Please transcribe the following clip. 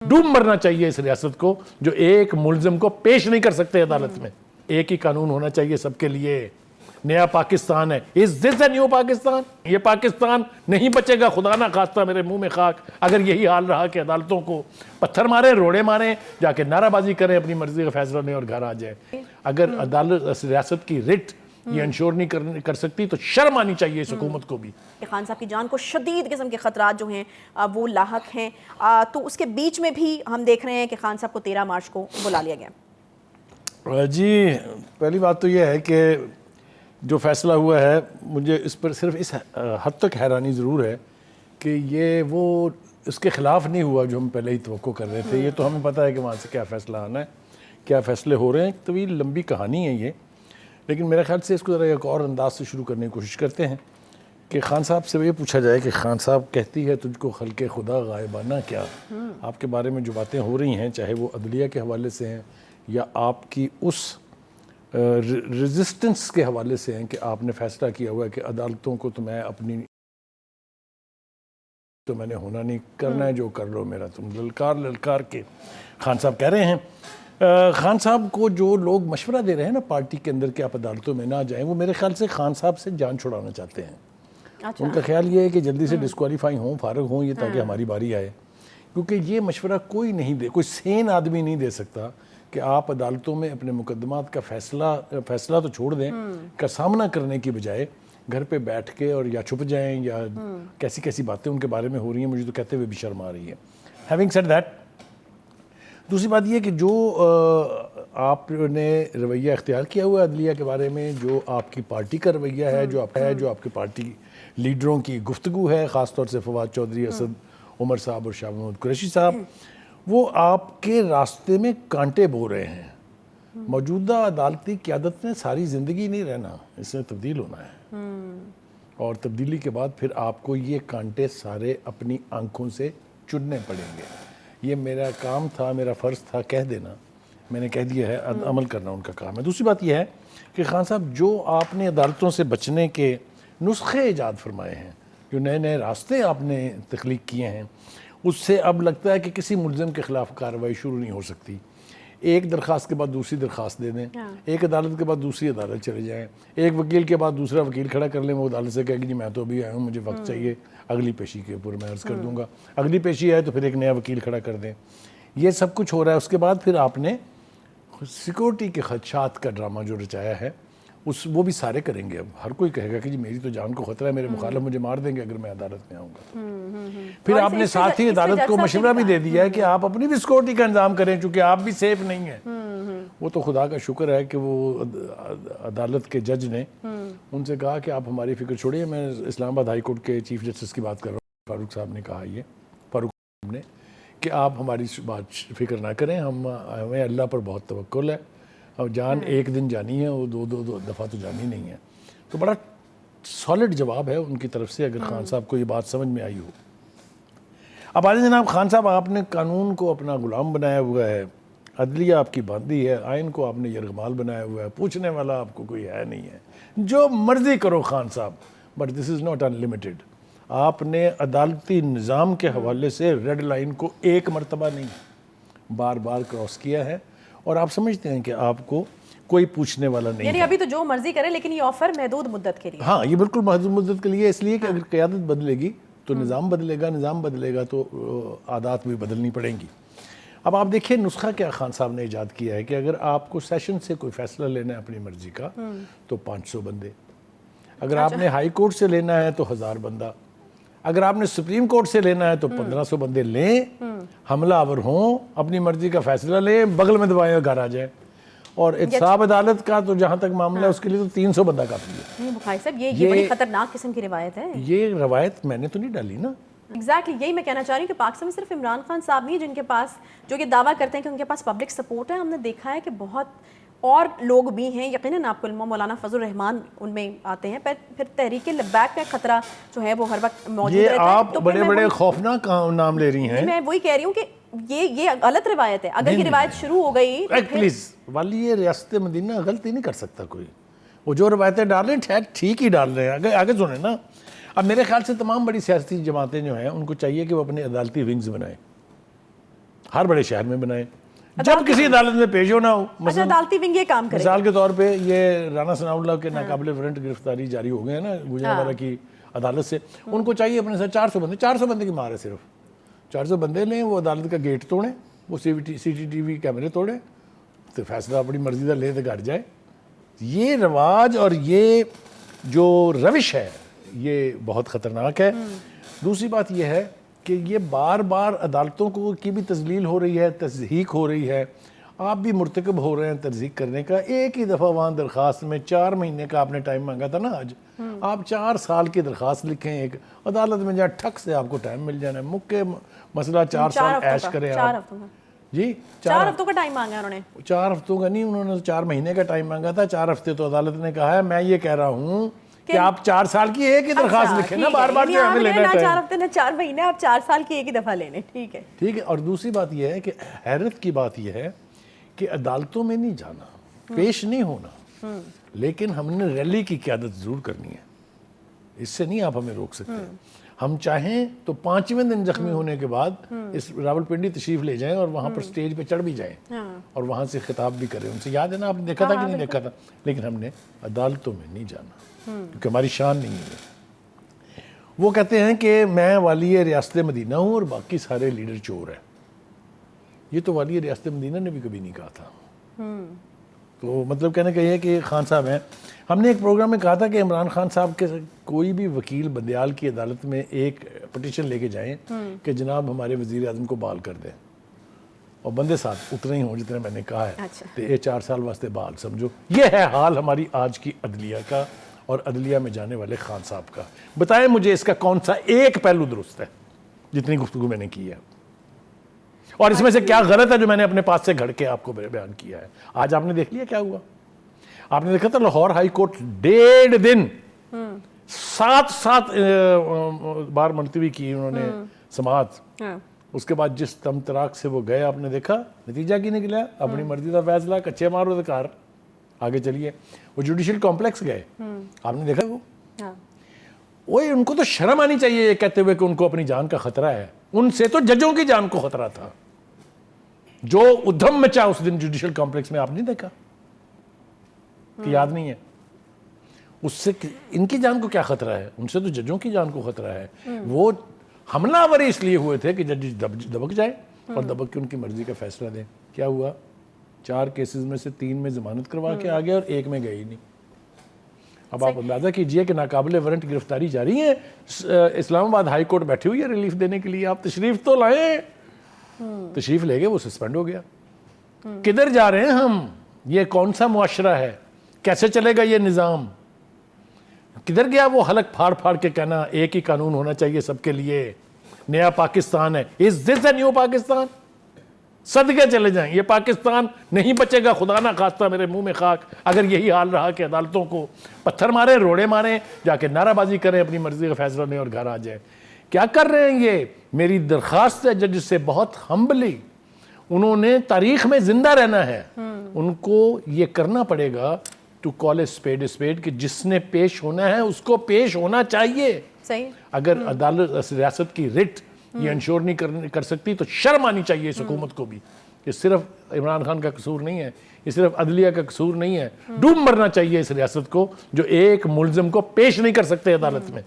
ڈوب مرنا چاہیے اس ریاست کو جو ایک ملزم کو پیش نہیں کر سکتے عدالت میں. ایک ہی قانون ہونا چاہیے سب کے لیے. نیا پاکستان ہے. Is this a new Pakistan? یہ پاکستان نہیں بچے گا خدا نہ خواستہ میرے منہ میں خاک اگر یہی حال رہا کہ عدالتوں کو پتھر مارے روڑے ماریں جا کے نعرہ بازی کریں اپنی مرضی کا فیصلہ لیں اور گھر آ جائیں. اگر عدالت ریاست کی رٹ یہ انشور نہیں کر سکتی تو شرم آنی چاہیے اس حکومت کو بھی. خان صاحب کی جان کو شدید قسم کے خطرات جو ہیں وہ لاحق ہیں، تو اس کے بیچ میں بھی ہم دیکھ رہے ہیں کہ خان صاحب کو 13 مارچ کو بلا لیا گیا. جی پہلی بات تو یہ ہے کہ جو فیصلہ ہوا ہے مجھے اس پر صرف اس حد تک حیرانی ضرور ہے کہ یہ وہ اس کے خلاف نہیں ہوا جو ہم پہلے ہی توقع کر رہے تھے. یہ تو ہمیں پتہ ہے کہ وہاں سے کیا فیصلہ آنا ہے، کیا فیصلے ہو رہے ہیں. ایک طویل لمبی کہانی ہے یہ، لیکن میرے خیال سے اس کو ذرا ایک اور انداز سے شروع کرنے کی کوشش کرتے ہیں کہ خان صاحب سے یہ پوچھا جائے کہ خان صاحب کہتی ہے تجھ کو خلق خدا غائبانہ کیا. آپ کے بارے میں جو باتیں ہو رہی ہیں چاہے وہ عدلیہ کے حوالے سے ہیں یا آپ کی اس ریزسٹنس کے حوالے سے ہیں کہ آپ نے فیصلہ کیا ہوا ہے کہ عدالتوں کو تو میں اپنی تو میں نے ہونا نہیں کرنا ہے، جو کر لو میرا تم للکار کے خان صاحب کہہ رہے ہیں. خان صاحب کو جو لوگ مشورہ دے رہے ہیں نا پارٹی کے اندر کہ آپ عدالتوں میں نہ جائیں، وہ میرے خیال سے خان صاحب سے جان چھڑانا چاہتے ہیں. ان کا خیال یہ ہے کہ جلدی سے ڈسکوالیفائی ہوں، فارغ ہوں یہ تاکہ ہماری باری آئے. کیونکہ یہ مشورہ کوئی نہیں دے، کوئی سین آدمی نہیں دے سکتا کہ آپ عدالتوں میں اپنے مقدمات کا فیصلہ تو چھوڑ دیں کا سامنا کرنے کی بجائے گھر پہ بیٹھ کے اور یا چھپ جائیں یا کیسی کیسی باتیں ان کے بارے میں ہو رہی ہیں. مجھے تو کہتے ہوئے بھی شرم آ رہی ہے. ہیونگ سیڈ دیٹ، دوسری بات یہ کہ جو آپ نے رویہ اختیار کیا ہوا ہے عدلیہ کے بارے میں، جو آپ کی پارٹی کا رویہ ہے، جو آپ کی پارٹی لیڈروں کی گفتگو ہے، خاص طور سے فواد چودھری، اسد عمر صاحب اور شاہ محمود قریشی صاحب، وہ آپ کے راستے میں کانٹے بو رہے ہیں. موجودہ عدالتی قیادت میں ساری زندگی نہیں رہنا، اس میں تبدیل ہونا ہے، اور تبدیلی کے بعد پھر آپ کو یہ کانٹے سارے اپنی آنکھوں سے چننے پڑیں گے. یہ میرا کام تھا، میرا فرض تھا کہہ دینا، میں نے کہہ دیا ہے، عمل کرنا ان کا کام ہے. دوسری بات یہ ہے کہ خان صاحب جو آپ نے عدالتوں سے بچنے کے نسخے ایجاد فرمائے ہیں، جو نئے نئے راستے آپ نے تخلیق کیے ہیں، اس سے اب لگتا ہے کہ کسی ملزم کے خلاف کارروائی شروع نہیں ہو سکتی. ایک درخواست کے بعد دوسری درخواست دے دیں، ایک عدالت کے بعد دوسری عدالت چلے جائیں، ایک وکیل کے بعد دوسرا وکیل کھڑا کر لیں، وہ عدالت سے کہے کہ جی میں تو ابھی آیا ہوں، مجھے وقت چاہیے اگلی پیشی کے اوپر میں عرض کر دوں گا. اگلی پیشی آئے تو پھر ایک نیا وکیل کھڑا کر دیں. یہ سب کچھ ہو رہا ہے. اس کے بعد پھر آپ نے سیکورٹی کے خدشات کا ڈرامہ جو رچایا ہے وہ بھی سارے کریں گے. اب ہر کوئی کہے گا کہ جی میری تو جان کو خطرہ ہے، میرے مخالف مجھے مار دیں گے اگر میں عدالت میں آؤں گا. پھر آپ نے ساتھ ہی عدالت کو مشورہ بھی دے دیا ہے کہ آپ اپنی بھی سیکورٹی کا انتظام کریں چونکہ آپ بھی سیف نہیں ہیں. وہ تو خدا کا شکر ہے کہ وہ عدالت کے جج نے ان سے کہا کہ آپ ہماری فکر چھوڑیے. میں اسلام آباد ہائی کورٹ کے چیف جسٹس کی بات کر رہا ہوں، فاروق صاحب نے کہا فاروق صاحب نے کہ آپ ہماری بات فکر نہ کریں، ہمیں اللہ پر بہت توکل ہے، اور جان ایک دن جانی ہے، وہ دو دفعہ تو جانی نہیں ہے. تو بڑا سالڈ جواب ہے ان کی طرف سے اگر خان صاحب کو یہ بات سمجھ میں آئی ہو. اب آج جناب خان صاحب، آپ نے قانون کو اپنا غلام بنایا ہوا ہے، عدلیہ آپ کی باندھی ہے، آئین کو آپ نے یرغمال بنایا ہوا ہے، پوچھنے والا آپ کو کوئی ہے نہیں ہے، جو مرضی کرو خان صاحب. But this is not unlimited. آپ نے عدالتی نظام کے حوالے سے ریڈ لائن کو ایک مرتبہ نہیں بار بار کراس کیا ہے، اور آپ سمجھتے ہیں کہ آپ کو کوئی پوچھنے والا نہیں ہے. یعنی ابھی تو جو مرضی کرے، لیکن یہ آفر محدود مدت کے لیے. ہاں، یہ بالکل محدود مدت کے لیے، اس لیے کہ اگر قیادت بدلے گی تو نظام بدلے گا تو عادات بھی بدلنی پڑیں گی. اب آپ دیکھیں نسخہ کیا خان صاحب نے ایجاد کیا ہے کہ اگر آپ کو سیشن سے کوئی فیصلہ لینا ہے اپنی مرضی کا تو 500 بندے، اگر آپ نے ہائی کورٹ سے لینا ہے تو 1000 بندہ، اگر آپ نے سپریم کورٹ سے لینا ہے تو 1500 بندے لیں، حملہ آور ہوں، اپنی مرضی کا فیصلہ لیں، بغل میں دبائیں اور گھر آ جائیں. اور احتساب عدالت کا تو جہاں تک معاملہ ہے اس کے لیے تو 300 بندہ کافی ہے. نہیں بخاری صاحب، یہ بڑی خطرناک قسم کی روایت ہے. یہ روایت میں نے تو نہیں ڈالی نا. ایگزیکٹلی یہی میں کہنا چاہ رہی ہوں کہ پاکستان میں صرف عمران خان صاحب نہیں جن کے پاس جو یہ دعویٰ کرتے ہیں کہ ان کے پاس پبلک سپورٹ ہے. ہم نے دیکھا ہے کہ بہت اور لوگ بھی ہیں، یقیناً آپ کو علم مولانا فضل الرحمان ان میں آتے ہیں، پھر تحریک لبیک کا خطرہ جو ہے وہ ہر وقت موجود رہتا ہے. یہ آپ بڑے بڑے خوفناک نام لے رہی ہیں. میں وہی کہہ رہی ہوں کہ یہ غلط روایت ہے. اگر یہ روایت شروع ہو گئی پلیز والی، یہ ریاست مدینہ غلطی نہیں کر سکتا کوئی. وہ جو روایتیں ڈال رہے ہیں ٹھیک ہی ڈال رہے ہیں. آگے سنیں نا. اب میرے خیال سے تمام بڑی سیاسی جماعتیں جو ہیں ان کو چاہیے کہ وہ اپنے عدالتی ونگز بنائیں. ہر بڑے شہر میں بنائیں. جب کسی عدالت میں پیش ہونا ہو, اچھا عدالتی ونگ یہ کام کرے. مثال کے طور پہ یہ رانا ثناء اللہ کے ناقابل وارنٹ گرفتاری جاری ہو گئے ہیں نا گوجرانوالہ کی عدالت سے, ان کو چاہیے اپنے ساتھ 400 بندے کی مار ہے صرف, 400 بندے لیں, وہ عدالت کا گیٹ توڑیں, وہ CCTV کیمرے توڑیں, تو فیصلہ اپنی مرضی کا لے تو گھر جائے. یہ رواج اور یہ جو روش ہے یہ بہت خطرناک ہے. دوسری بات یہ ہے کہ یہ بار بار عدالتوں کو کی بھی تذلیل ہو رہی ہے, تضحیک ہو رہی ہے, آپ بھی مرتکب ہو رہے ہیں تضحیک کرنے کا. ایک ہی دفعہ وہاں درخواست میں 4 مہینے کا آپ نے ٹائم مانگا تھا نا, آج آپ 4 سال کی درخواست لکھیں ایک عدالت میں, جہاں ٹھک سے آپ کو ٹائم مل جانا ہے. مکے مسئلہ 4 سال عیش کریں آپ. جی 4 ہفتوں کا ٹائم مانگا انہوں نے. 4 ہفتوں کا نہیں, انہوں نے 4 مہینے کا ٹائم مانگا تھا. 4 ہفتے تو عدالت نے کہا ہے. میں یہ کہہ رہا ہوں کہ آپ 4 سال کی ایک ہی درخواست لکھیں نا, بار بار جو ہمیں لینا ہے 4 ہفتے نہ 4 مہینے, آپ 4 سال کی ایک ہی دفعہ لینے. ٹھیک ہے. اور دوسری بات یہ ہے کہ حیرت کی بات یہ ہے کہ عدالتوں میں نہیں جانا, پیش نہیں ہونا, لیکن ہم نے ریلی کی قیادت ضرور کرنی ہے. اس سے نہیں آپ ہمیں روک سکتے. ہم چاہیں تو 5ویں دن زخمی ہونے کے بعد اس راولپنڈی تشریف لے جائیں اور وہاں پر سٹیج پہ چڑھ بھی جائیں اور وہاں سے خطاب بھی کریں. ان سے یاد ہے نا, آپ نے دیکھا تھا کہ نہیں دیکھا تھا, لیکن ہم نے عدالتوں میں نہیں جانا کیونکہ ہماری شان نہیں ہے. وہ کہتے ہیں کہ میں والی ریاست مدینہ ہوں اور باقی سارے لیڈر چور ہیں. یہ تو والی ریاست مدینہ نے بھی کبھی نہیں کہا تھا. تو مطلب کہنے کا یہ ہے کہ خان صاحب ہیں. ہم نے ایک پروگرام میں کہا تھا کہ عمران خان صاحب کے کوئی بھی وکیل بندیال کی عدالت میں ایک پٹیشن لے کے جائیں کہ جناب ہمارے وزیر اعظم کو بحال کر دیں, اور بندے ساتھ اتنے ہی ہوں جتنے میں نے کہا ہے, تو یہ 4 سال واسطے بحال سمجھو. یہ ہے حال ہماری آج کی عدلیہ کا اور عدلیہ میں جانے والے خان صاحب کا. بتائیں مجھے اس کا کون سا ایک پہلو درست ہے جتنی گفتگو میں نے کی ہے, اور اس میں سے کیا غلط ہے جو میں نے اپنے پاس سے گھڑ کے آپ کو بیان کیا ہے. آج آپ نے دیکھ لیا کیا ہوا. آپ نے دیکھا تھا لاہور ہائی کورٹ 1.5 دن 7 بار ملتوی کی انہوں نے سماعت. اس کے بعد جس تم تراک سے وہ گئے, آپ نے دیکھا نتیجہ کی نکلا, اپنی مرضی کا فیصلہ, کچے مارو تو کار آگے چلیے. وہ جوڈیشل کمپلیکس گئے, آپ نے دیکھا وہ ان کو تو شرم آنی چاہیے یہ کہتے ہوئے کہ ان کو اپنی جان کا خطرہ ہے. ان سے تو ججوں کی جان کو خطرہ تھا. جو ادھم مچا اس دن جوڈیشل کمپلیکس میں, آپ نہیں دیکھا کہ یاد نہیں ہے. اس سے ان کی جان کو کیا خطرہ ہے, ان سے تو ججوں کی جان کو خطرہ ہے. وہ حملہ آوری اس لیے ہوئے تھے کہ جج دبک جائے اور دبک کے ان کی مرضی کا فیصلہ دیں. کیا ہوا, 4 کیسز میں سے 3 میں ضمانت کروا کے آ گیا اور 1 میں گئے ہی نہیں. اب آپ اندازہ کیجئے کہ ناقابل وارنٹ گرفتاری جاری ہے, اسلام آباد ہائی کورٹ بیٹھی ہوئی ہے ریلیف دینے کے لیے. آپ تشریف تو لائیں. تشریف لے گئے, وہ سسپینڈ ہو گیا. کدھر جا رہے ہیں ہم؟ یہ کون سا معاشرہ ہے؟ کیسے چلے گا یہ نظام؟ کدھر گیا وہ حلق پھاڑ پھاڑ کے کہنا ایک ہی قانون ہونا چاہیے سب کے لیے, نیا پاکستان ہے. Is this a new Pakistan? صدقے چلے جائیں, یہ پاکستان نہیں بچے گا, خدا نہ خواستہ میرے منہ میں خاک, اگر یہی حال رہا کہ عدالتوں کو پتھر ماریں, روڑے ماریں, جا کے نعرہ بازی کریں, اپنی مرضی کا فیصلہ لیں اور گھر آ جائیں. کیا کر رہے ہیں یہ؟ میری درخواست ہے جج سے بہت ہمبلی, انہوں نے تاریخ میں زندہ رہنا ہے. ان کو یہ کرنا پڑے گا to call a spade a spade, کہ جس نے پیش ہونا ہے اس کو پیش ہونا چاہیے. صحیح. اگر عدالت ریاست کی رٹ یہ انشور نہیں کر سکتی تو شرم آنی چاہیے اس حکومت کو بھی. یہ صرف عمران خان کا قصور نہیں ہے, یہ صرف عدلیہ کا قصور نہیں ہے. ڈوب مرنا چاہیے اس ریاست کو جو ایک ملزم کو پیش نہیں کر سکتے عدالت میں.